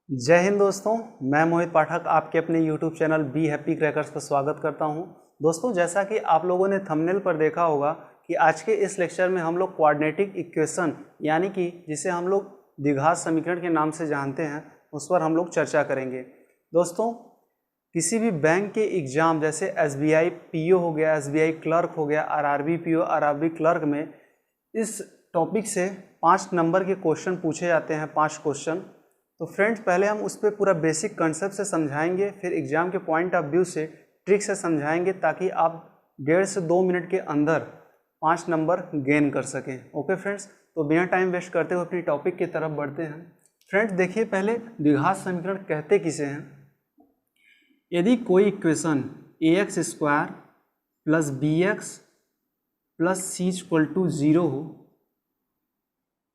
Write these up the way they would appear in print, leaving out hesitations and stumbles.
जय हिंद दोस्तों, मैं मोहित पाठक आपके अपने YouTube channel be happy crackers पर स्वागत करता हूं। दोस्तों, जैसा कि आप लोगों ने थंबनेल पर देखा होगा कि आज के इस लेक्चर में हम लोग क्वाड्रेटिक इक्वेशन यानी कि जिसे हम लोग द्विघात समीकरण के नाम से जानते हैं उस पर हम लोग चर्चा करेंगे। दोस्तों, किसी भी बैंक के एग्जाम जैसे SBI PO हो गया, SBI क्लर्क हो गया, RRB PO, RRB क्लर्क में इस टॉपिक से 5 नंबर के क्वेश्चन पूछे जाते हैं, 5 क्वेश्चन। तो फ्रेंड्स, पहले हम उस पर पूरा बेसिक कंसेप्ट से समझाएंगे, फिर एग्जाम के पॉइंट ऑफ व्यू से ट्रिक से समझाएंगे ताकि आप 1.5 से 2 मिनट के अंदर 5 नंबर गेन कर सकें। ओके फ्रेंड्स, तो बिना टाइम वेस्ट करते हुए अपनी टॉपिक की तरफ बढ़ते हैं। फ्रेंड्स देखिए, पहले द्विघात समीकरण कहते किसे हैं। यदि कोई इक्वेशन ax² + bx + c = 0 हो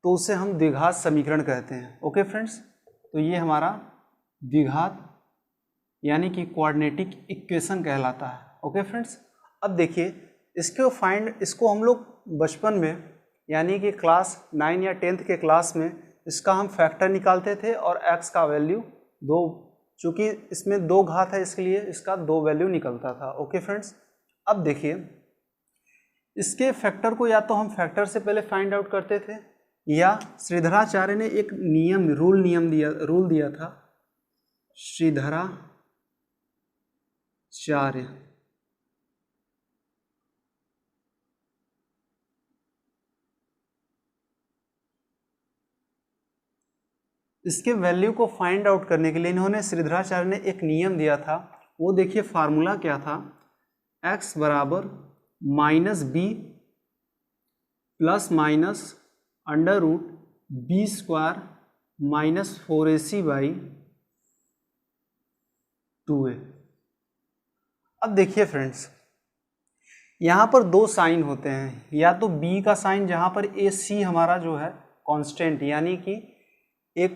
तो उसे हम द्विघात समीकरण कहते हैं। ओके फ्रेंड्स, तो ये हमारा द्विघात यानी कि क्वाड्रेटिक इक्वेशन कहलाता है। ओके फ्रेंड्स, अब देखिए इसको हम लोग बचपन में यानी कि क्लास 9 या 10th के क्लास में इसका हम फैक्टर निकालते थे और x का वैल्यू 2, चूँकि इसमें 2 घात है इसलिए इसका 2 वैल्यू निकलता था। ओके फ्रेंड्स, अब देखिए इसके फैक्टर को या तो हम फैक्टर से पहले फाइंड आउट करते थे या श्रीधराचार्य ने एक रूल दिया था। श्रीधराचार्य इसके वैल्यू को फाइंड आउट करने के लिए श्रीधराचार्य ने एक नियम दिया था। वो देखिए फार्मूला क्या था, x बराबर -b ± √b² - 4ac/2a। अब देखिए फ्रेंड्स, यहाँ पर 2 साइन होते हैं, या तो b का साइन जहाँ पर ac हमारा जो है कांस्टेंट यानी कि एक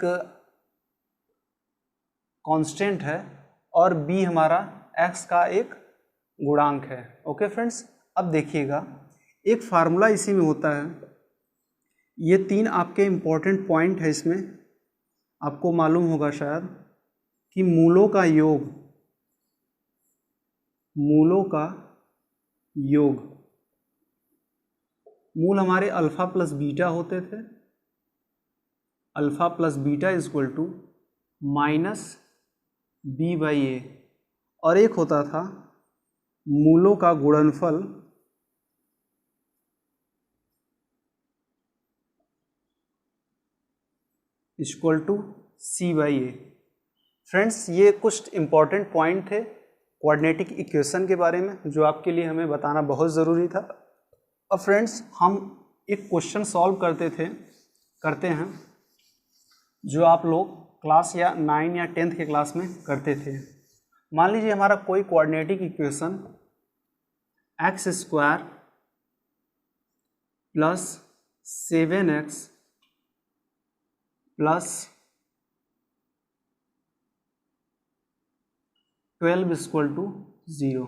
कांस्टेंट है और b हमारा x का एक गुणांक है। ओके फ्रेंड्स, अब देखिएगा एक फार्मूला इसी में होता है। ये 3 आपके इम्पोर्टेंट पॉइंट है, इसमें आपको मालूम होगा शायद कि मूलों का योग मूल हमारे अल्फा प्लस बीटा होते थे। अल्फा प्लस बीटा = -b/a, और एक होता था मूलों का गुणनफल = c/a। फ्रेंड्स, ये कुछ इम्पॉर्टेंट पॉइंट थे क्वाड्रेटिक इक्वेशन के बारे में जो आपके लिए हमें बताना बहुत ज़रूरी था। अब फ्रेंड्स, हम एक क्वेश्चन सॉल्व करते हैं जो आप लोग क्लास या 9 या 10th के क्लास में करते थे। मान लीजिए हमारा कोई क्वाड्रेटिक इक्वेशन x² + 7x + 12 = 0।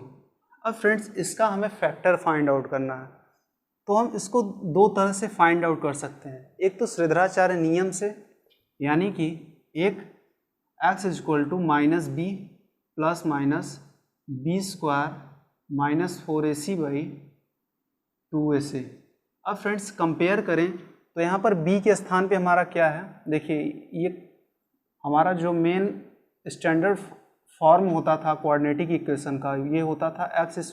अब फ्रेंड्स, इसका हमें फैक्टर फाइंड आउट करना है, तो हम इसको 2 तरह से फाइंड आउट कर सकते हैं। एक तो श्रीधराचार्य नियम से, यानी कि एक x = -b ± b² - 4ac/2a से। अब फ्रेंड्स कंपेयर करें तो यहाँ पर b के स्थान पे हमारा क्या है, देखिए ये हमारा जो मेन स्टैंडर्ड फॉर्म होता था क्वाड्रेटिक इक्वेशन का, ये होता था x² +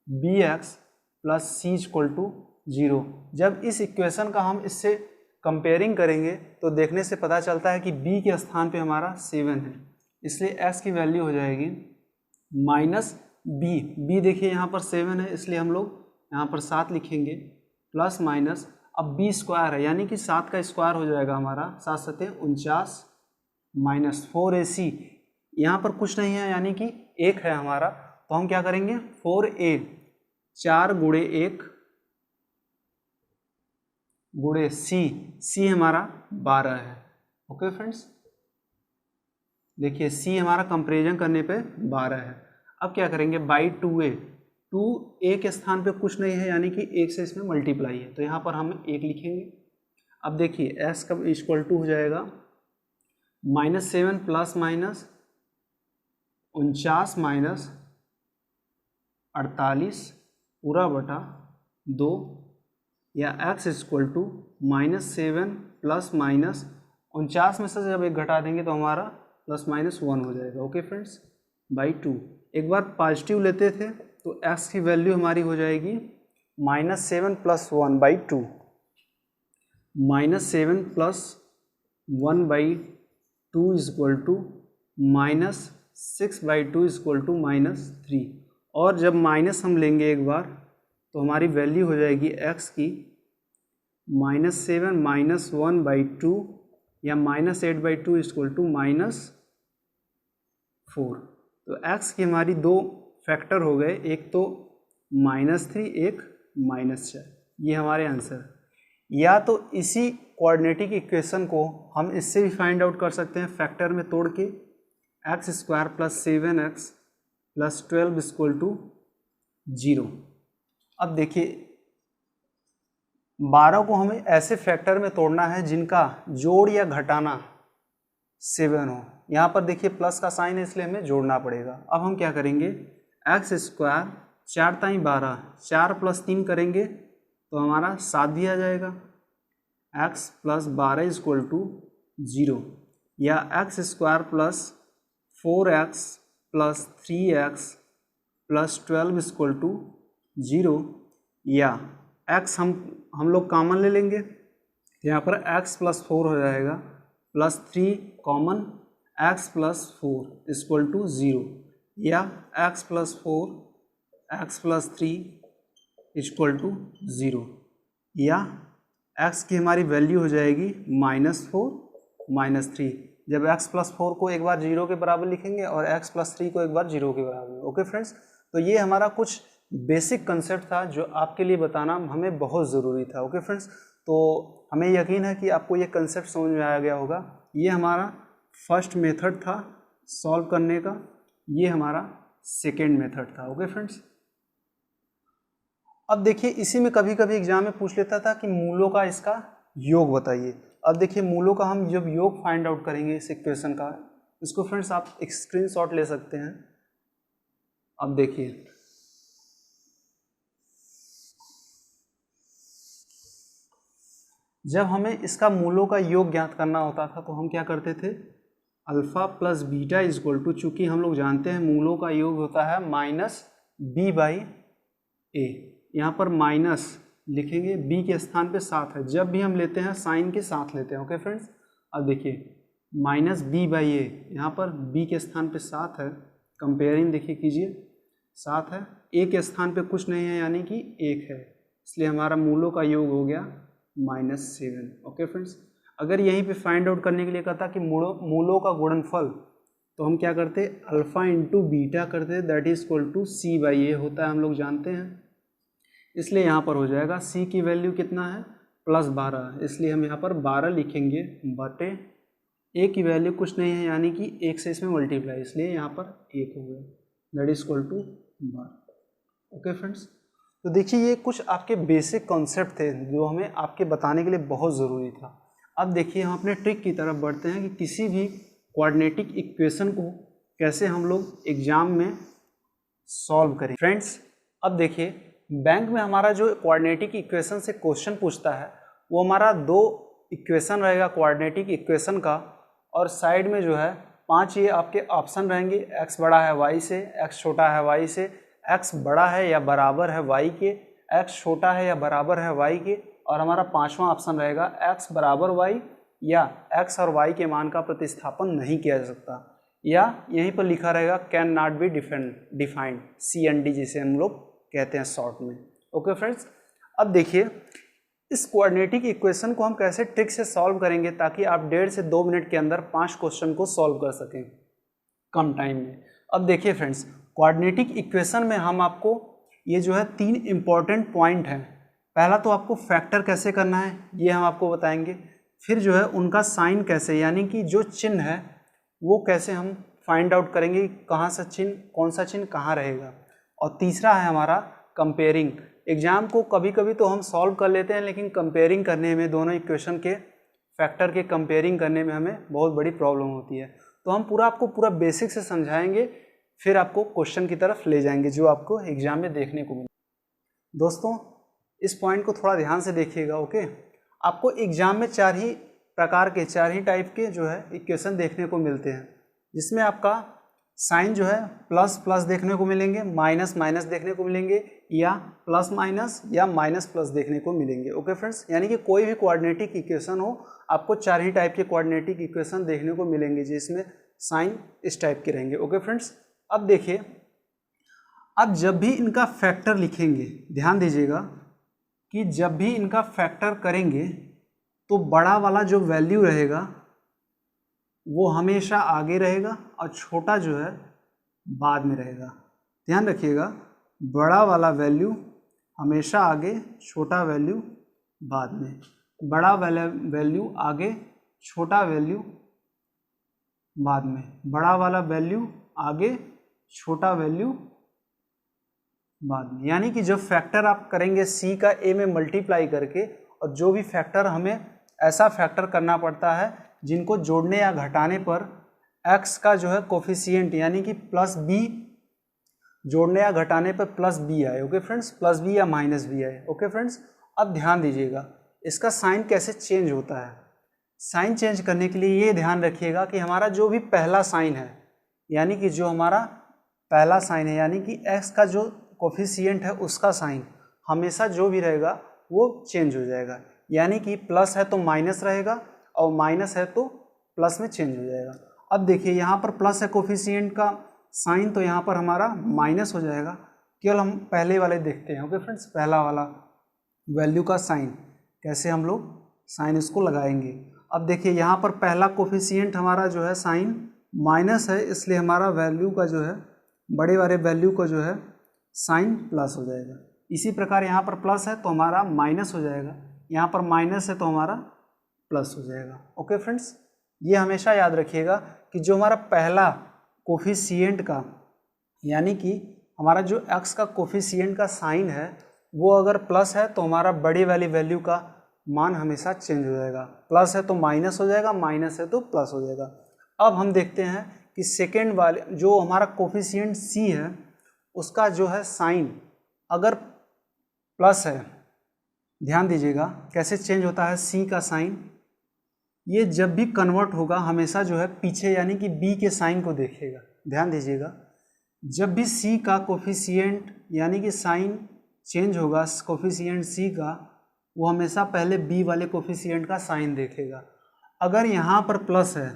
bx + c = 0। जब इस इक्वेशन का हम इससे कंपेयरिंग करेंगे तो देखने से पता चलता है कि b के स्थान पे हमारा 7 है, इसलिए x की वैल्यू हो जाएगी -b देखिए यहाँ पर 7 है इसलिए हम लोग यहाँ पर 7 लिखेंगे, प्लस माइनस अब b² है यानी कि 7 का स्क्वायर हो जाएगा हमारा, 7 × 7 = 49 - 4ac। यहाँ पर कुछ नहीं है यानी कि 1 है हमारा, तो हम क्या करेंगे 4a 4 × 1 × c हमारा 12 है। ओके फ्रेंड्स, देखिए c हमारा कंपेरिजन करने पे 12 है। अब क्या करेंगे बाई 2a, 2a के स्थान पे कुछ नहीं है यानी कि 1 से इसमें मल्टीप्लाई है, तो यहाँ पर हम 1 लिखेंगे। अब देखिए s का इक्वल टू हो जाएगा -7 प्लस माइनस 49 माइनस 48 पूरा बटा 2 या x equal to -7 plus minus 49 में से जब एक घटा देंगे तो हमारा ±1 हो जाएगा। Okay friends, by 2। एक बार पॉजिटिव लेते थे तो x की वैल्यू हमारी हो जाएगी -7 plus 1 by 2, -7 plus 1 by 2 equal to -6 by 2 equal to -3। और जब माइनस हम लेंगे एक बार तो हमारी वैल्यू हो जाएगी x की -7 माइनस 1 बाई 2 या -8 बाई 2 इक्वल टू -4। तो x की हमारी दो फैक्टर हो गए, एक तो -3, एक -4। ये हमारे आंसर। या तो इसी कोऑर्डिनेटिक इक्वेशन को हम इससे भी फाइंड आउट कर सकते हैं फैक्टर में तोड़ के, x² plus 7x plus 12 equal to 0। अब देखिए 12 को हमें ऐसे फैक्टर में तोड़ना है जिनका जोड़ या घटाना 7 हो। यहाँ पर देखिए प्लस का साइन है इसलिए हमें जोड़ना पड़ेगा। अब हम क्या करेंगे, x², 4 ताई 12, 4 प्लस 3 करेंगे तो हमारा 7 भी आ जाएगा। x प्लस 12 इक्वल टू 0 या x² plus 4x plus 3x plus 12 equal to 0 या x हम लोग कॉमन ले लेंगे, यहाँ पर x प्लस 4 हो जाएगा plus 3 common, x plus 4 equal to 0 या x plus 4 x plus 3 equal to 0 या x की हमारी वैल्यू हो जाएगी -4 -3। जब x प्लस 4 को एक बार 0 के बराबर लिखेंगे और x प्लस 3 को एक बार 0 के बराबर। ओके फ्रेंड्स, तो ये हमारा कुछ बेसिक कंसेप्ट था जो आपके लिए बताना हमें बहुत ज़रूरी था। ओके फ्रेंड्स, तो हमें यकीन है कि आपको ये कंसेप्ट समझ में आ गया होगा। ये हमारा फर्स्ट मेथड था सॉल्व करने का, ये हमारा सेकेंड मेथड था। ओके फ्रेंड्स, अब देखिए इसी में कभी कभी एग्जाम में पूछ लेता था कि मूलों का इसका योग बताइए। अब देखिए मूलों का हम जब योग फाइंड आउट करेंगे इस इक्वेशन का, इसको फ्रेंड्स आप एक स्क्रीनशॉट ले सकते हैं। अब देखिए जब हमें इसका मूलों का योग ज्ञात करना होता था तो हम क्या करते थे, alpha plus beta equal to, चूँकि हम लोग जानते हैं मूलों का योग होता है -b/a। यहाँ पर माइनस लिखेंगे, b के स्थान पे 7 है, जब भी हम लेते हैं साइन के साथ लेते हैं। ओके फ्रेंड्स, अब देखिए -b/a, यहाँ पर b के स्थान पे 7 है, कंपेयरिंग देखिए कीजिए 7 है, a के स्थान पे कुछ नहीं है यानी कि 1 है, इसलिए हमारा मूलों का योग हो गया -7। ओके फ्रेंड्स, अगर यहीं पे फाइंड आउट करने के लिए कहता कि मूलों का गुणनफल, तो हम क्या करते, अल्फ़ा इंटू बीटा करते, that is equal to c/a होता है, हम लोग जानते हैं। इसलिए यहाँ पर हो जाएगा c की वैल्यू कितना है +12, इसलिए हम यहाँ पर 12 लिखेंगे बटे a की वैल्यू कुछ नहीं है यानी कि 1 से इसमें मल्टीप्लाई, इसलिए यहाँ पर 1 हो गया, that is equal to 12। Okay friends, तो देखिए ये कुछ आपके बेसिक कॉन्सेप्ट थे जो हमें आपके बताने के लिए बहुत ज़रूरी था। अब देखिए हम अपने ट्रिक की तरफ बढ़ते हैं कि किसी भी कोऑर्डिनेटिक इक्वेशन को कैसे हम लोग एग्जाम में सॉल्व करें। फ्रेंड्स, अब देखिए बैंक में हमारा जो कोऑर्डिनेटिक इक्वेशन से क्वेश्चन पूछता है वो हमारा 2 इक्वेशन रहेगा कोऑर्डिनेटिक इक्वेशन का, और साइड में जो है 5 ये आपके ऑप्शन रहेंगे, x बड़ा है y से, x छोटा है y से, x बड़ा है या बराबर है y के, x छोटा है या बराबर है y के, और हमारा 5वां ऑप्शन रहेगा x बराबर y या x और y के मान का प्रतिस्थापन नहीं किया जा सकता, या यहीं पर लिखा रहेगा can not be defined, CND जिसे हम लोग कहते हैं शॉर्ट में। ओके फ्रेंड्स, अब देखिए इस कोऑर्डिनेटिक इक्वेशन को हम कैसे ट्रिक से सॉल्व करेंगे ताकि आप 1.5 से 2 मिनट के अंदर 5 क्वेश्चन को सॉल्व कर सकें कम टाइम में। अब देखिए फ्रेंड्स, कोऑर्डिनेटिक इक्वेशन में हम आपको ये जो है 3 इम्पॉर्टेंट पॉइंट हैं। पहला तो आपको फैक्टर कैसे करना है ये हम आपको बताएंगे, फिर जो है उनका साइन कैसे, यानी कि जो चिन्ह है वो कैसे हम फाइंड आउट करेंगे, कहाँ सा चिन्ह, कौन सा चिन्ह कहाँ रहेगा, और तीसरा है हमारा कंपेयरिंग। एग्जाम को कभी कभी तो हम सॉल्व कर लेते हैं लेकिन कंपेयरिंग करने में दोनों इक्वेशन के फैक्टर के कंपेयरिंग करने में हमें बहुत बड़ी प्रॉब्लम होती है। तो हम आपको पूरा बेसिक से समझाएंगे, फिर आपको क्वेश्चन की तरफ ले जाएंगे जो आपको एग्जाम में देखने को मिले। दोस्तों इस पॉइंट को थोड़ा ध्यान से देखिएगा, ओके। आपको एग्जाम में 4 ही टाइप के जो है इक्वेशन देखने को मिलते हैं, जिसमें आपका साइन जो है प्लस प्लस देखने को मिलेंगे, माइनस माइनस देखने को मिलेंगे, या प्लस माइनस या माइनस प्लस देखने को मिलेंगे, ओके फ्रेंड्स। यानी कि कोई भी कोऑर्डिनेटिक इक्वेशन हो, आपको 4 ही टाइप के कोऑर्डिनेटिक इक्वेशन देखने को मिलेंगे, जिसमें साइन इस टाइप के रहेंगे, ओके फ्रेंड्स। अब देखिए, अब जब भी इनका फैक्टर लिखेंगे, ध्यान दीजिएगा कि जब भी इनका फैक्टर करेंगे तो बड़ा वाला जो वैल्यू रहेगा वो हमेशा आगे रहेगा और छोटा जो है बाद में रहेगा। ध्यान रखिएगा, बड़ा वाला वैल्यू हमेशा आगे, छोटा वैल्यू बाद में। बड़ा वाला वैल्यू आगे, छोटा वैल्यू बाद में। बड़ा वाला वैल्यू आगे, छोटा वैल्यू बाद में। यानी कि जब फैक्टर आप करेंगे सी का ए में मल्टीप्लाई करके, और जो भी फैक्टर हमें ऐसा फैक्टर करना पड़ता है जिनको जोड़ने या घटाने पर x का जो है कोफिशिएंट यानी कि प्लस बी, जोड़ने या घटाने पर प्लस बी आए, ओके फ्रेंड्स, प्लस बी या माइनस बी आए, ओके फ्रेंड्स। अब ध्यान दीजिएगा इसका साइन कैसे चेंज होता है। साइन चेंज करने के लिए ये ध्यान रखिएगा कि हमारा जो भी पहला साइन है, यानी कि जो हमारा पहला साइन है, यानी कि x का जो कोफिशिएंट है उसका साइन हमेशा जो भी रहेगा वो चेंज हो जाएगा। यानी कि प्लस है तो माइनस रहेगा और माइनस है तो प्लस में चेंज हो जाएगा। अब देखिए यहाँ पर प्लस है कोफिशिएंट का साइन, तो यहाँ पर हमारा माइनस हो जाएगा। केवल हम पहले वाले देखते हैं, ओके फ्रेंड्स, पहला वाला वैल्यू का साइन कैसे हम लोग साइन इसको लगाएंगे। अब देखिए यहाँ पर पहला कोफिशिएंट हमारा जो है साइन माइनस है, इसलिए हमारा वैल्यू का जो है, बड़े वाले वैल्यू का जो है साइन प्लस हो जाएगा। इसी प्रकार यहाँ पर प्लस है तो हमारा माइनस हो जाएगा, यहाँ पर माइनस है तो हमारा प्लस हो जाएगा, ओके फ्रेंड्स। ये हमेशा याद रखिएगा कि जो हमारा पहला कोफिशिएंट का, यानी कि हमारा जो x का कोफिशिएंट का साइन है वो अगर प्लस है तो हमारा बड़ी वाली वैल्यू का मान हमेशा चेंज हो जाएगा। प्लस है तो माइनस हो जाएगा, माइनस है तो प्लस हो जाएगा। अब हम देखते हैं कि सेकेंड वाले जो हमारा कोफिशिएंट c है उसका जो है साइन अगर प्लस है, ध्यान दीजिएगा कैसे चेंज होता है c का साइन। ये जब भी कन्वर्ट होगा हमेशा जो है पीछे यानी कि b के साइन को देखेगा। ध्यान दीजिएगा, जब भी c का कोफिशिएंट यानी कि साइन चेंज होगा कोफिशिएंट c का, वो हमेशा पहले b वाले कोफिशिएंट का साइन देखेगा। अगर यहाँ पर प्लस है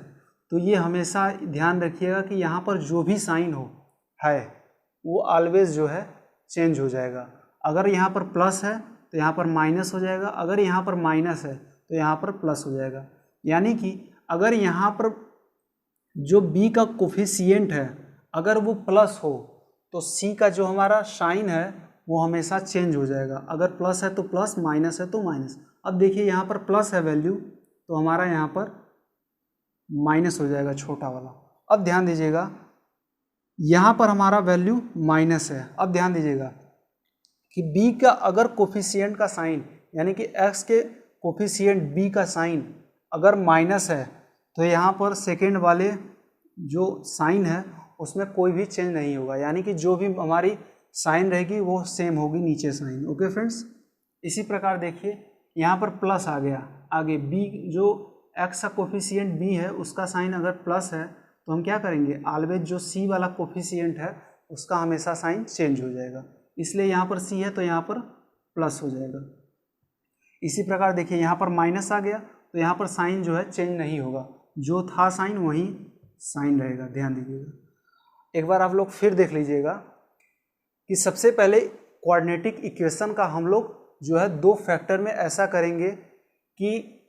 तो ये हमेशा ध्यान रखिएगा कि यहाँ पर जो भी साइन हो है वो ऑलवेज जो है चेंज हो जाएगा। अगर यहाँ पर प्लस है तो यहाँ पर माइनस हो जाएगा, अगर यहाँ पर माइनस है तो यहाँ पर प्लस हो जाएगा। यानी कि अगर यहाँ पर जो b का कोफिशिएंट है अगर वो प्लस हो तो c का जो हमारा साइन है वो हमेशा चेंज हो जाएगा। अगर प्लस है तो प्लस, माइनस है तो माइनस। अब देखिए यहाँ पर प्लस है वैल्यू तो हमारा यहाँ पर माइनस हो जाएगा छोटा वाला। अब ध्यान दीजिएगा यहाँ पर हमारा वैल्यू माइनस है। अब ध्यान दीजिएगा कि b का अगर कोफिशिएंट का साइन यानी कि x के कोफिशिएंट b का साइन अगर माइनस है तो यहाँ पर सेकेंड वाले जो साइन है उसमें कोई भी चेंज नहीं होगा। यानी कि जो भी हमारी साइन रहेगी वो सेम होगी नीचे साइन, ओके फ्रेंड्स। इसी प्रकार देखिए यहाँ पर प्लस आ गया, आगे b जो x का कोफिशिएंट b है उसका साइन अगर प्लस है तो हम क्या करेंगे, ऑलवेज जो c वाला कोफिशिएंट है उसका हमेशा साइन चेंज हो जाएगा। इसलिए यहाँ पर c है तो यहाँ पर प्लस हो जाएगा। इसी प्रकार देखिए यहाँ पर माइनस आ गया तो यहाँ पर साइन जो है चेंज नहीं होगा, जो था साइन वही साइन रहेगा। ध्यान दीजिएगा, एक बार आप लोग फिर देख लीजिएगा कि सबसे पहले कोऑर्डिनेटिक इक्वेशन का हम लोग जो है 2 फैक्टर में ऐसा करेंगे कि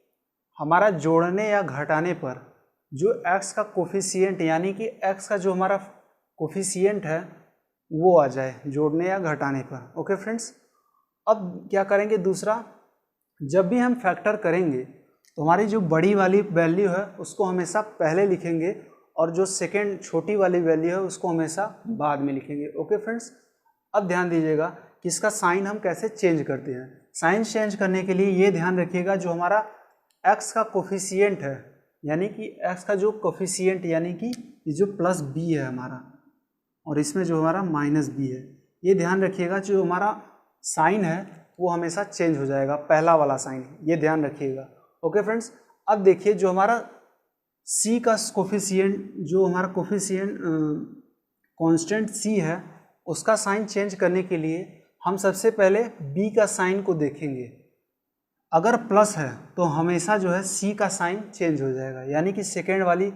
हमारा जोड़ने या घटाने पर जो x का कोफिशिएंट यानी कि x का जो हमारा कोफिशिएंट है वो आ जाए जोड़ने या घटाने पर, ओके फ्रेंड्स। अब क्या करेंगे, दूसरा जब भी हम फैक्टर करेंगे तो हमारी जो बड़ी वाली वैल्यू है उसको हमेशा पहले लिखेंगे और जो सेकेंड छोटी वाली वैल्यू है उसको हमेशा बाद में लिखेंगे, ओके फ्रेंड्स। अब ध्यान दीजिएगा कि इसका साइन हम कैसे चेंज करते हैं। साइन चेंज करने के लिए ये ध्यान रखिएगा जो हमारा x का कोफिशिएंट है, यानी कि x का जो कोफिशिएंट यानी कि ये जो प्लस b है हमारा, और इसमें जो हमारा माइनस b है, ये ध्यान रखिएगा जो हमारा साइन है वो हमेशा चेंज हो जाएगा, पहला वाला साइन, ये ध्यान रखिएगा। ओके फ्रेंड्स, अब देखिए जो हमारा c का कोफिशिएंट, जो हमारा कोफिशिएंट कांस्टेंट c है, उसका साइन चेंज करने के लिए हम सबसे पहले b का साइन को देखेंगे। अगर प्लस है तो हमेशा जो है c का साइन चेंज हो जाएगा, यानी कि सेकेंड वाली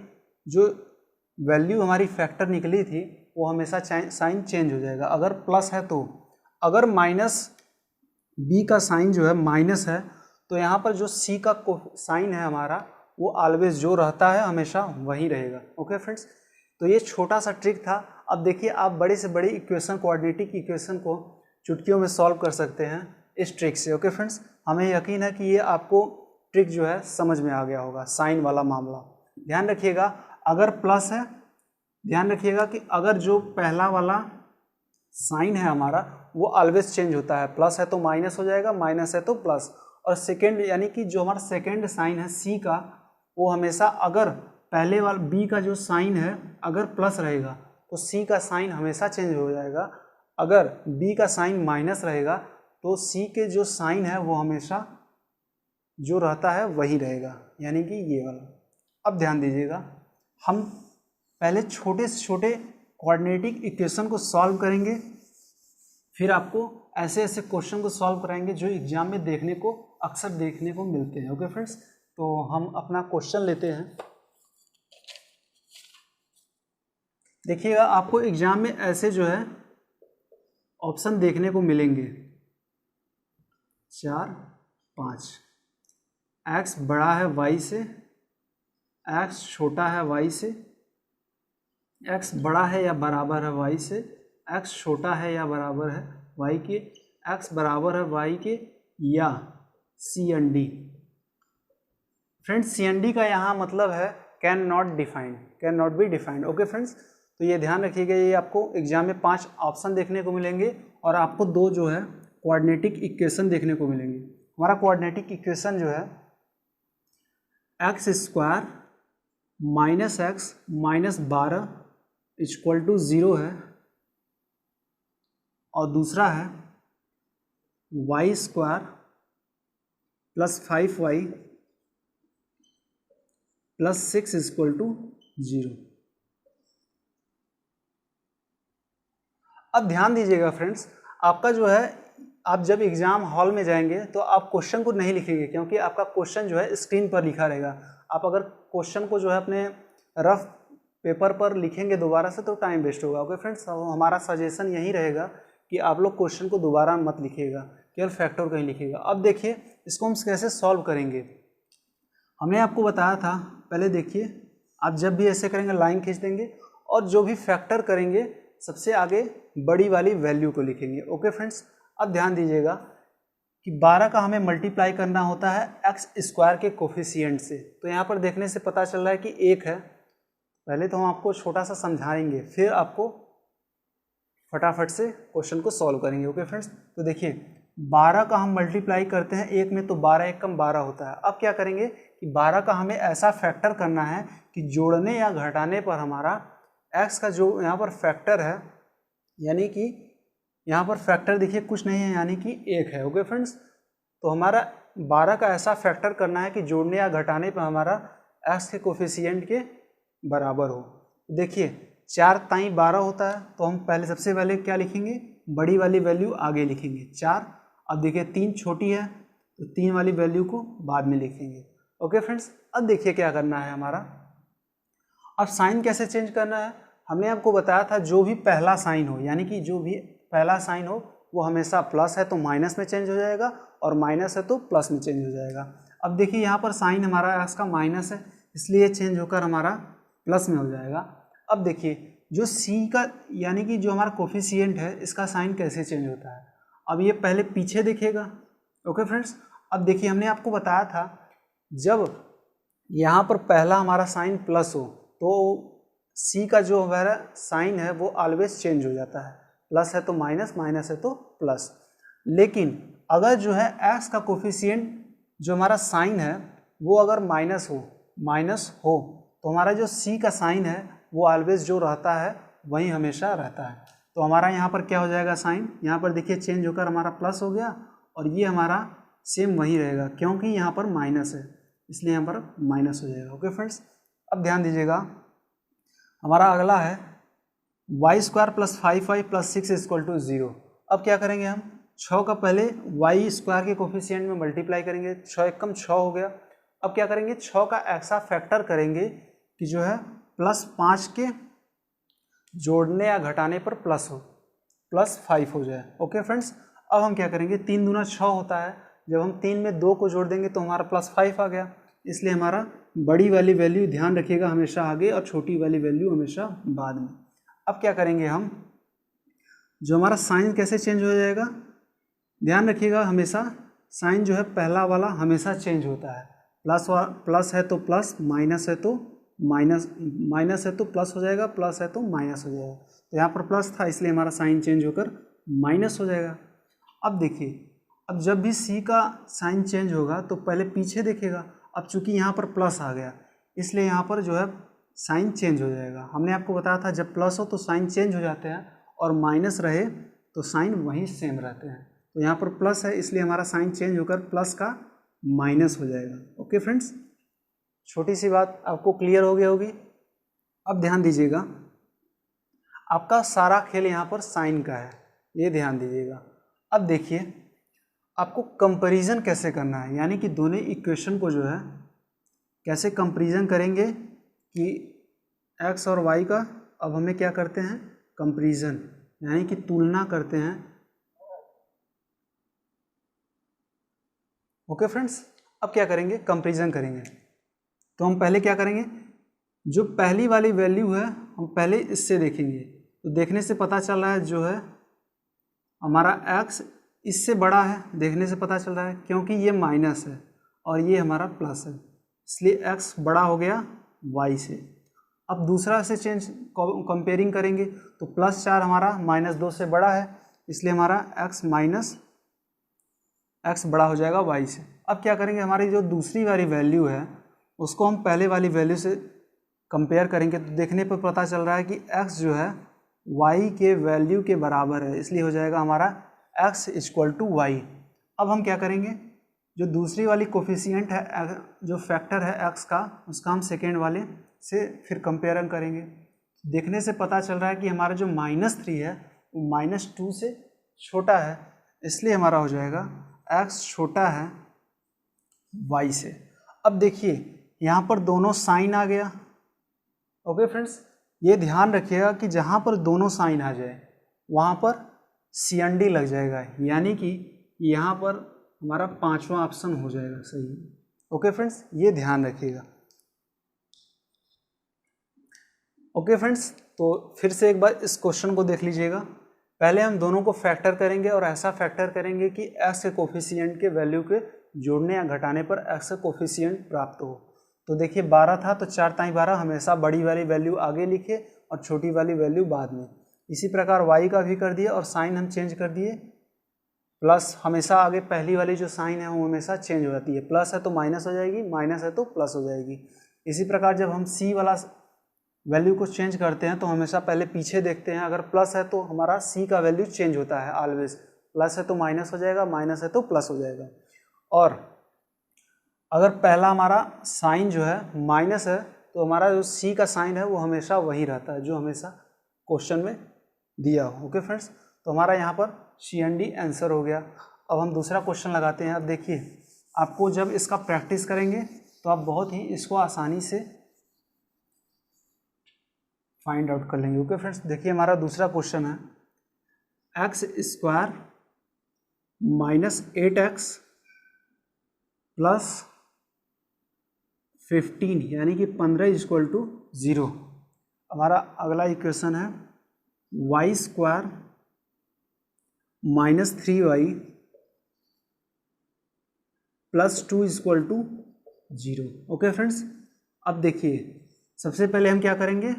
जो वैल्यू हमारी फैक्टर निकली थी वो हमेशा साइन चेंज हो जाएगा अगर प्लस है तो। अगर माइनस b का साइन जो है माइनस है तो यहाँ पर जो c का साइन है हमारा वो ऑलवेज जो रहता है हमेशा वही रहेगा। ओके फ्रेंड्स, तो ये छोटा सा ट्रिक था। अब देखिए आप बड़े से बड़ी इक्वेशन, क्वाड्रेटिक इक्वेशन को चुटकियों में सॉल्व कर सकते हैं इस ट्रिक से। ओके फ्रेंड्स, हमें यकीन है कि ये आपको ट्रिक जो है समझ में आ गया होगा, साइन वाला मामला। ध्यान रखिएगा अगर प्लस है, ध्यान रखिएगा कि अगर जो पहला वाला साइन है हमारा वो ऑलवेज चेंज होता है, प्लस है तो माइनस हो जाएगा, माइनस है तो प्लस। और सेकेंड यानी कि जो हमारा सेकेंड साइन है सी का, वो हमेशा अगर पहले वाला बी का जो साइन है अगर प्लस रहेगा तो सी का साइन हमेशा चेंज हो जाएगा। अगर बी का साइन माइनस रहेगा तो सी के जो साइन है वो हमेशा जो रहता है वही रहेगा, यानी कि ये वाला। अब ध्यान दीजिएगा, हम पहले छोटे से छोटे कोऑर्डिनेटिक इक्वेशन को सॉल्व करेंगे, फिर आपको ऐसे ऐसे क्वेश्चन को सॉल्व कराएंगे जो एग्जाम में देखने को अक्सर देखने को मिलते हैं। ओके फ्रेंड्स, तो हम अपना क्वेश्चन लेते हैं। देखिएगा आपको एग्जाम में ऐसे जो है ऑप्शन देखने को मिलेंगे 4, 5। x बड़ा है y से, x छोटा है y से, x बड़ा है या बराबर है y से, x छोटा है या बराबर है y के, x बराबर है y के, या C and D. Friends C and D का यहाँ मतलब है cannot defined, cannot be defined. Okay friends, तो ये ध्यान रखिएगा, ये आपको एग्जाम में 5 ऑप्शन देखने को मिलेंगे और आपको 2 जो है कोऑर्डिनेटिक इक्वेशन देखने को मिलेंगे। हमारा कोऑर्डिनेटिक इक्वेशन जो है X square minus X minus 12 equal to 0 है, और दूसरा है Y square plus 5y plus 6 equal to 0। अब ध्यान दीजिएगा फ्रेंड्स, आपका जो है आप जब एग्जाम हॉल में जाएंगे तो आप क्वेश्चन को नहीं लिखेंगे, क्योंकि आपका क्वेश्चन जो है स्क्रीन पर लिखा रहेगा। आप अगर क्वेश्चन को जो है अपने रफ पेपर पर लिखेंगे दोबारा से तो टाइम वेस्ट होगा। ओके फ्रेंड्स, हमारा सजेशन यही रहेगा कि आप लोग क्वेश्चन को दोबारा मत लिखिएगा, केवल फैक्टर कहीं लिखिएगा। अब देखिए इसको हम कैसे सॉल्व करेंगे। हमने आपको बताया था, पहले देखिए आप जब भी ऐसे करेंगे लाइन खींच देंगे और जो भी फैक्टर करेंगे सबसे आगे बड़ी वाली वैल्यू को लिखेंगे। ओके फ्रेंड्स, अब ध्यान दीजिएगा कि 12 का हमें मल्टीप्लाई करना होता है एक्स स्क्वायर के कोफिशिएंट से। तो यहाँ पर देखने से पता चल रहा है कि 1 है। पहले तो हम आपको छोटा सा समझाएंगे, फिर आपको फटाफट से क्वेश्चन को सॉल्व करेंगे। ओके फ्रेंड्स, तो देखिए 12 का हम मल्टीप्लाई करते हैं 1 में तो 12 1 कम 12 होता है। अब क्या करेंगे कि 12 का हमें ऐसा फैक्टर करना है कि जोड़ने या घटाने पर हमारा x का जो यहाँ पर फैक्टर है, यानी कि यहाँ पर फैक्टर देखिए कुछ नहीं है, यानी कि 1 है। ओके फ्रेंड्स, तो हमारा 12 का ऐसा फैक्टर करना है कि जोड़ने या घटाने पर हमारा x के कोफिशिएंट के बराबर हो। देखिए 4 ताई 12 होता है, तो हम पहले सबसे पहले क्या लिखेंगे, बड़ी वाली वैल्यू आगे लिखेंगे 4। अब देखिए 3 छोटी है तो 3 वाली वैल्यू को बाद में लिखेंगे। ओके फ्रेंड्स, अब देखिए क्या करना है हमारा, अब साइन कैसे चेंज करना है। हमने आपको बताया था जो भी पहला साइन हो, यानी कि जो भी पहला साइन हो वो हमेशा प्लस है तो माइनस में चेंज हो जाएगा, और माइनस है तो प्लस में चेंज हो जाएगा। अब देखिए यहाँ पर साइन हमारा एक्स का माइनस है, इसलिए चेंज होकर हमारा प्लस में हो जाएगा। अब देखिए जो सी का यानी कि जो हमारा कोफिशिएंट है इसका साइन कैसे चेंज होता है। अब ये पहले पीछे दिखेगा। ओके फ्रेंड्स, अब देखिए हमने आपको बताया था जब यहाँ पर पहला हमारा साइन प्लस हो तो सी का जो हमारा साइन है वो ऑलवेज चेंज हो जाता है, प्लस है तो माइनस, माइनस है तो प्लस। लेकिन अगर जो है एक्स का कोफिशिएंट जो हमारा साइन है वो अगर माइनस हो तो हमारा जो सी का साइन है वो ऑलवेज जो रहता है वही हमेशा रहता है। तो हमारा यहाँ पर क्या हो जाएगा साइन, यहाँ पर देखिए चेंज होकर हमारा प्लस हो गया और ये हमारा सेम वही रहेगा क्योंकि यहाँ पर माइनस है, इसलिए यहाँ पर माइनस हो जाएगा। ओके फ्रेंड्स, अब ध्यान दीजिएगा हमारा अगला है Y square plus 5y plus 6 equal to 0। अब क्या करेंगे हम, 6 का पहले वाई स्क्वायर के कोफिशिएंट में मल्टीप्लाई करेंगे, 6 एकम 6 हो गया। अब क्या करेंगे, 6 का ऐसा फैक्टर करेंगे कि जो है +5 के जोड़ने या घटाने पर प्लस हो, +5 हो जाए। ओके फ्रेंड्स, अब हम क्या करेंगे, 3 दूना 6 होता है, जब हम 3 में 2 को जोड़ देंगे तो हमारा +5 आ गया, इसलिए हमारा बड़ी वाली वैल्यू ध्यान रखिएगा हमेशा आगे और छोटी वाली वैल्यू हमेशा बाद में। अब क्या करेंगे हम, जो हमारा साइन कैसे चेंज हो जाएगा, ध्यान रखिएगा हमेशा साइन जो है पहला वाला हमेशा चेंज होता है, प्लस है तो प्लस, माइनस है तो माइनस है तो प्लस हो जाएगा, प्लस है तो माइनस हो जाएगा। तो यहाँ पर प्लस था इसलिए हमारा साइन चेंज होकर माइनस हो जाएगा। अब देखिए, अब जब भी सी का साइन चेंज होगा तो पहले पीछे देखेगा, अब चूंकि यहाँ पर प्लस आ गया इसलिए यहाँ पर जो है साइन चेंज हो जाएगा। हमने आपको बताया था जब प्लस हो तो साइन चेंज हो जाते हैं और माइनस रहे तो साइन वहीं सेम रहते हैं। तो यहाँ पर प्लस है इसलिए हमारा साइन चेंज होकर प्लस का माइनस हो जाएगा। ओके फ्रेंड्स, छोटी सी बात आपको क्लियर हो गई होगी। अब ध्यान दीजिएगा, आपका सारा खेल यहाँ पर साइन का है, ये ध्यान दीजिएगा। अब देखिए आपको कंपैरिजन कैसे करना है, यानी कि दोनों इक्वेशन को जो है कैसे कंपैरिजन करेंगे कि x और y का। अब हमें क्या करते हैं, कंपैरिजन यानी कि तुलना करते हैं। ओके फ्रेंड्स, अब क्या करेंगे, कंपैरिजन करेंगे। तो हम पहले क्या करेंगे, जो पहली वाली वैल्यू है हम पहले इससे देखेंगे, तो देखने से पता चल रहा है जो है हमारा x इससे बड़ा है, देखने से पता चल रहा है क्योंकि ये माइनस है और ये हमारा प्लस है, इसलिए x बड़ा हो गया y से। अब दूसरा से चेंज कंपेयरिंग करेंगे तो +4 हमारा -2 से बड़ा है, इसलिए हमारा x बड़ा हो जाएगा y से। अब क्या करेंगे, हमारी जो दूसरी वाली वैल्यू है उसको हम पहले वाली वैल्यू से कंपेयर करेंगे तो देखने पर पता चल रहा है कि x जो है y के वैल्यू के बराबर है, इसलिए हो जाएगा हमारा x = y। अब हम क्या करेंगे, जो दूसरी वाली कोफिशिएंट है, जो फैक्टर है x का, उसका हम सेकेंड वाले से फिर कंपेयर करेंगे। देखने से पता चल रहा है कि हमारा जो -3 है वो -2 से छोटा है, इसलिए हमारा हो जाएगा x छोटा है y से। अब देखिए यहाँ पर दोनों साइन आ गया। ओके फ्रेंड्स, ये ध्यान रखिएगा कि जहाँ पर दोनों साइन आ जाए वहाँ पर CND लग जाएगा, यानी कि यहाँ पर हमारा 5वां ऑप्शन हो जाएगा सही। ओके फ्रेंड्स, ये ध्यान रखिएगा। ओके फ्रेंड्स, तो फिर से एक बार इस क्वेश्चन को देख लीजिएगा। पहले हम दोनों को फैक्टर करेंगे और ऐसा फैक्टर करेंगे कि x के कोफिशिएंट के वैल्यू के जोड़ने या घटाने पर x का कोफिशिएंट प्राप्त हो। तो देखिए 12 था तो 4 × 12, हमेशा बड़ी वाली वैल्यू आगे लिखे और छोटी वाली वैल्यू बाद में। इसी प्रकार y का भी कर दिया और साइन हम चेंज कर दिए, प्लस हमेशा आगे पहली वाली जो साइन है वो हमेशा चेंज हो जाती है, प्लस है तो माइनस हो जाएगी, माइनस है तो प्लस हो जाएगी। इसी प्रकार जब हम c वाला वैल्यू को चेंज करते हैं तो हमेशा पहले पीछे देखते हैं, अगर प्लस है तो हमारा c का वैल्यू चेंज होता है ऑलवेज, प्लस है तो माइनस हो जाएगा, माइनस है तो प्लस हो जाएगा। और अगर पहला हमारा साइन जो है माइनस है तो हमारा जो c का साइन है वो हमेशा वही रहता है जो हमेशा क्वेश्चन में दिया हो। ओके फ्रेंड्स, तो हमारा यहाँ पर CND आंसर हो गया। अब हम दूसरा क्वेश्चन लगाते हैं। अब देखिए आपको जब इसका प्रैक्टिस करेंगे तो आप बहुत ही इसको आसानी से फाइंड आउट कर लेंगे। ओके फ्रेंड्स, देखिए हमारा दूसरा क्वेश्चन है x² - 8x + 15 यानी कि 15 = 0। हमारा अगला इक्वेशन है y² - 3y + 2 = 0। ओके फ्रेंड्स, अब देखिए सबसे पहले हम क्या करेंगे,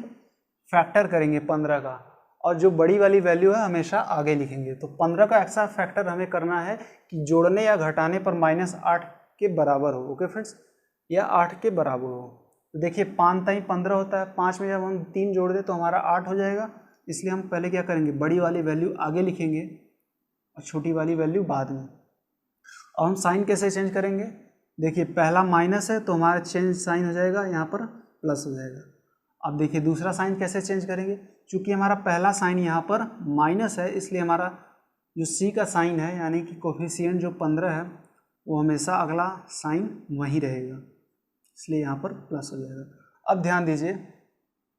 फैक्टर करेंगे 15 का, और जो बड़ी वाली वैल्यू है हमेशा आगे लिखेंगे। तो 15 का ऐसा फैक्टर हमें करना है कि जोड़ने या घटाने पर -8 के बराबर हो। ओके फ्रेंड्स, या 8 के बराबर हो। तो देखिए 5 ताई 15 होता है, 5 में जब हम 3 जोड़ दें तो हमारा 8 हो जाएगा। इसलिए हम पहले क्या करेंगे, बड़ी वाली वैल्यू आगे लिखेंगे और छोटी वाली वैल्यू बाद में। और हम साइन कैसे चेंज करेंगे, देखिए पहला माइनस है तो हमारा चेंज साइन हो जाएगा, यहाँ पर प्लस हो जाएगा। अब देखिए दूसरा साइन कैसे चेंज करेंगे, चूँकि हमारा पहला साइन यहाँ पर माइनस है, इसलिए हमारा जो सी का साइन है यानी कि कोफिशिएंट जो 15 है वो हमेशा अगला साइन वहीं रहेगा, इसलिए यहाँ पर प्लस हो जाएगा। अब ध्यान दीजिए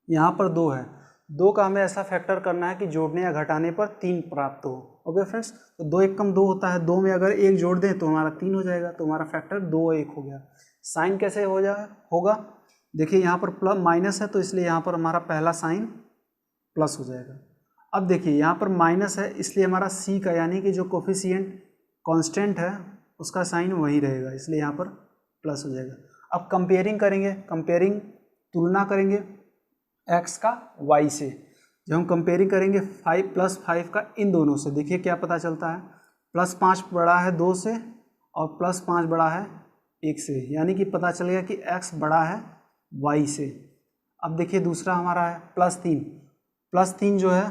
यहाँ पर 2 है, 2 का हमें ऐसा फैक्टर करना है कि जोड़ने या घटाने पर 3 प्राप्त हो। ओके फ्रेंड्स, तो 2 एक कम 2 होता है, 2 में अगर 1 जोड़ दें तो हमारा 3 हो जाएगा, तो हमारा फैक्टर 2 1 हो गया। साइन कैसे होगा, देखिए यहाँ पर प्लस माइनस है तो इसलिए यहाँ पर हमारा पहला साइन प्लस हो जाएगा। अब देखिए यहाँ पर माइनस है इसलिए हमारा सी का यानी कि जो कोफिशिएंट कांस्टेंट है उसका साइन वही रहेगा, इसलिए यहाँ पर प्लस हो जाएगा। अब कंपेयरिंग करेंगे, तुलना करेंगे x का y से। जब हम कंपेयरिंग करेंगे 5 + 5 का इन दोनों से, देखिए क्या पता चलता है, +5 बड़ा है 2 से और +5 बड़ा है 1 से, यानी कि पता चल गया कि x बड़ा है y से। अब देखिए दूसरा हमारा है +3 जो है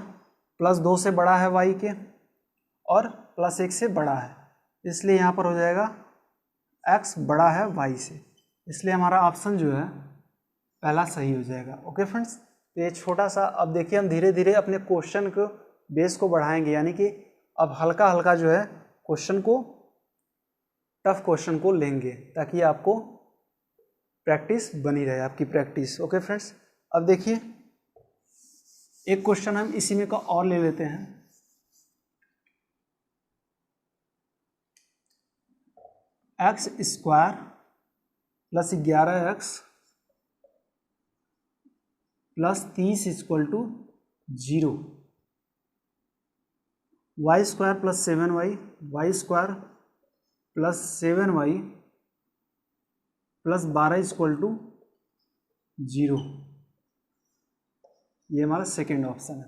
+2 से बड़ा है y के और +1 से बड़ा है, इसलिए यहाँ पर हो जाएगा x बड़ा है y से, इसलिए हमारा ऑप्शन जो है पहला सही हो जाएगा। ओके फ्रेंड्स, तो ये छोटा सा, अब देखिए हम धीरे धीरे अपने क्वेश्चन को बेस को बढ़ाएंगे, यानी कि अब हल्का हल्का जो है क्वेश्चन को, टफ क्वेश्चन को लेंगे ताकि आपको प्रैक्टिस बनी रहे, आपकी प्रैक्टिस। ओके फ्रेंड्स, अब देखिए एक क्वेश्चन हम इसी में का और ले लेते हैं। x² + 11x + 30 = 0, y² + 7y, y² + 7y + 12 = 0, ये हमारा सेकेंड ऑप्शन है।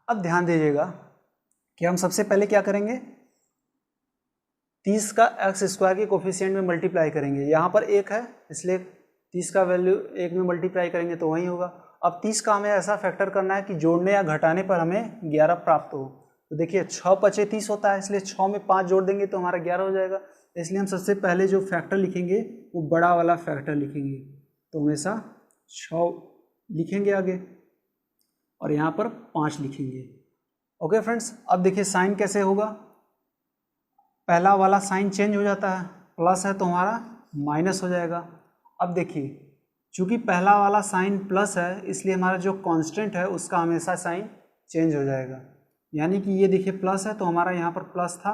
अब ध्यान दीजिएगा कि हम सबसे पहले क्या करेंगे, 30 का x² के कोफिशिएंट में मल्टीप्लाई करेंगे। यहाँ पर 1 है इसलिए 30 का वैल्यू 1 में मल्टीप्लाई करेंगे तो वही होगा। अब 30 का हमें ऐसा फैक्टर करना है कि जोड़ने या घटाने पर हमें 11 प्राप्त हो। तो देखिए 6 × 5 = 30 होता है, इसलिए 6 में 5 जोड़ देंगे तो हमारा 11 हो जाएगा। इसलिए हम सबसे पहले जो फैक्टर लिखेंगे वो बड़ा वाला फैक्टर लिखेंगे, तो हमेशा 6 लिखेंगे आगे और यहाँ पर 5 लिखेंगे। ओके फ्रेंड्स, अब देखिए साइन कैसे होगा, पहला वाला साइन चेंज हो जाता है, प्लस है तो हमारा माइनस हो जाएगा। अब देखिए चूँकि पहला वाला साइन प्लस है इसलिए हमारा जो कांस्टेंट है उसका हमेशा साइन चेंज हो जाएगा, यानी कि ये देखिए प्लस है तो हमारा यहाँ पर प्लस था,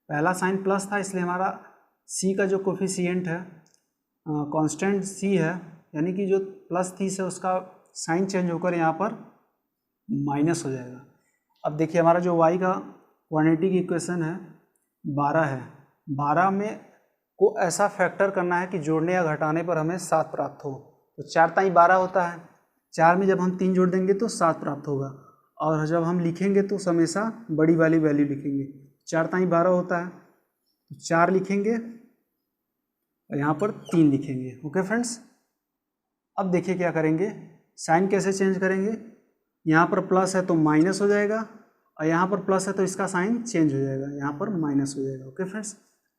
पहला साइन प्लस था इसलिए हमारा सी का जो कोफिशिएंट है कांस्टेंट सी है, यानी कि जो +30 है उसका साइन चेंज होकर यहाँ पर माइनस हो जाएगा। अब देखिए हमारा जो y का क्वांटिटी की इक्वेशन है 12 है, 12 में को ऐसा फैक्टर करना है कि जोड़ने या घटाने पर हमें 7 प्राप्त हो। तो 4 ताई 12 होता है, 4 में जब हम 3 जोड़ देंगे तो 7 प्राप्त होगा, और जब हम लिखेंगे तो हमेशा बड़ी वाली वैल्यू लिखेंगे। 4 ताई 12 होता है तो 4 लिखेंगे और यहाँ पर 3 लिखेंगे। ओके फ्रेंड्स, अब देखिए क्या करेंगे, साइन कैसे चेंज करेंगे, यहाँ पर प्लस है तो माइनस हो जाएगा और यहाँ पर प्लस है तो इसका साइन चेंज हो जाएगा, यहाँ पर माइनस हो जाएगा। ओके फ्रेंड्स,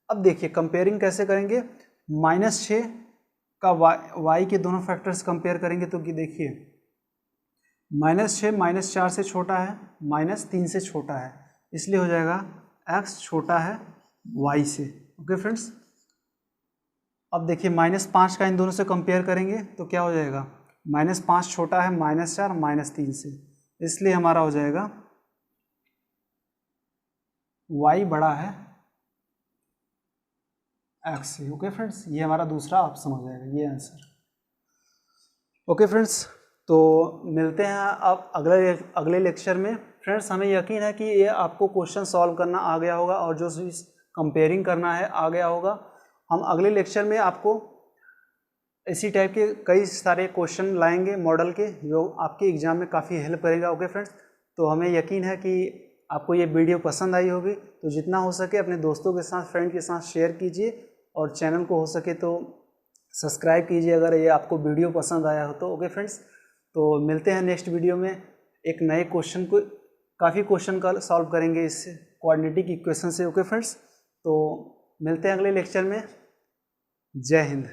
अब देखिए कंपेयरिंग कैसे करेंगे, -6 का y के दोनों फैक्टर्स कंपेयर करेंगे तो कि देखिए -6 -4 से छोटा है, -3 से छोटा है, इसलिए हो जाएगा x छोटा है y से। ओके फ्रेंड्स, अब देखिए -5 का इन दोनों से कंपेयर करेंगे तो क्या हो जाएगा, -5 छोटा है -4 -3 से, इसलिए हमारा हो जाएगा y बड़ा है x से। ओके फ्रेंड्स, ये हमारा दूसरा ऑप्शन हो जाएगा, ये आंसर। ओके फ्रेंड्स, तो मिलते हैं अब अगले लेक्चर में। फ्रेंड्स, हमें यकीन है कि ये आपको क्वेश्चन सॉल्व करना आ गया होगा और जो कंपेयरिंग करना है आ गया होगा। हम अगले लेक्चर में आपको इसी टाइप के कई सारे क्वेश्चन लाएंगे मॉडल के, जो आपके एग्जाम में काफ़ी हेल्प करेगा। ओके फ्रेंड्स, तो हमें यकीन है कि आपको ये वीडियो पसंद आई होगी, तो जितना हो सके अपने दोस्तों के साथ, फ्रेंड के साथ शेयर कीजिए और चैनल को हो सके तो सब्सक्राइब कीजिए अगर ये आपको वीडियो पसंद आया हो तो। ओके फ्रेंड्स, तो मिलते हैं नेक्स्ट वीडियो में एक नए क्वेश्चन को, काफ़ी क्वेश्चन का सॉल्व करेंगे इस क्वाड्रेटिक इक्वेशन से। ओके फ्रेंड्स, तो मिलते हैं अगले लेक्चर में। जय हिंद।